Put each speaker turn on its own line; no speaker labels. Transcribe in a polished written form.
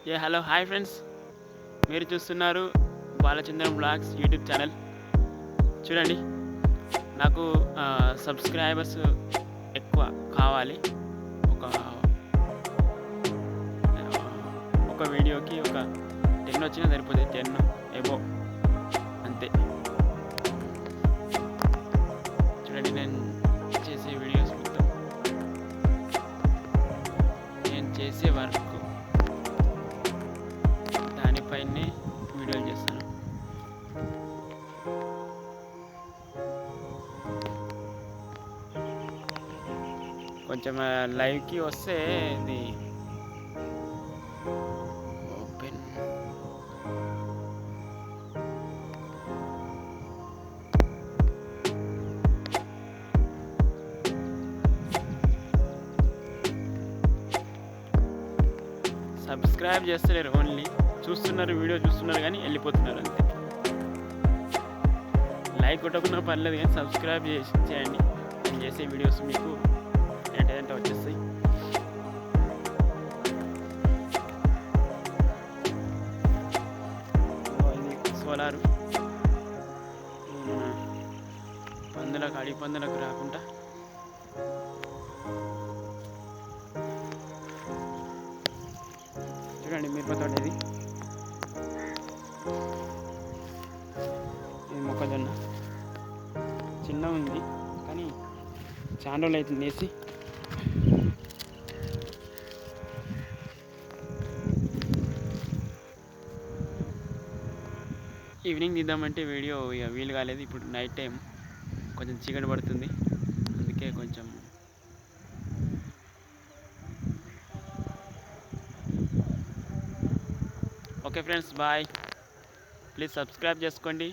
Hello hi friends, మీరు చూస్తున్నారు Balachandram vlogs YouTube channel. చూడండి, నాకు సబ్స్క్రైబర్స్ ఎక్కువ కావాలి. ఒక ఒక వీడియోకి ఒక 10 వచ్చినా సరిపోతుంది, 10 ఎబో అంతే. చూడండి, నేను చేసే వీడియోస్ మొత్తం, నేను చేసే వర్క్ దానిపైనే వీడియోలు చేస్తాను. కొంచెం లైవ్కి వస్తే ఇది ఓపెన్ సబ్స్క్రైబ్ చేస్తలేరు, ఓన్లీ చూస్తున్నారు, వీడియో చూస్తున్నారు కానీ వెళ్ళిపోతున్నారు అంతే. లైక్ కొట్టకుండా పర్లేదు కానీ సబ్స్క్రైబ్ చేయండి. నేను చేసే వీడియోస్ మీకు ఏంటంటే వచ్చేస్తాయి. ఇది సోలారు అడిగి పందులకు రాకుండా చూడండి, మిరపతోట ఇది మొక్కజొన్న చిన్న ఉంది కానీ చాలా రోజులు అవుతుంది వేసి. ఈవినింగ్ తీద్దామంటే వీడియో ఇక వీలు కాలేదు. ఇప్పుడు నైట్ టైం కొంచెం చీకటి పడుతుంది, అందుకే కొంచెం okay friends, bye. Please subscribe చేసుకోండి.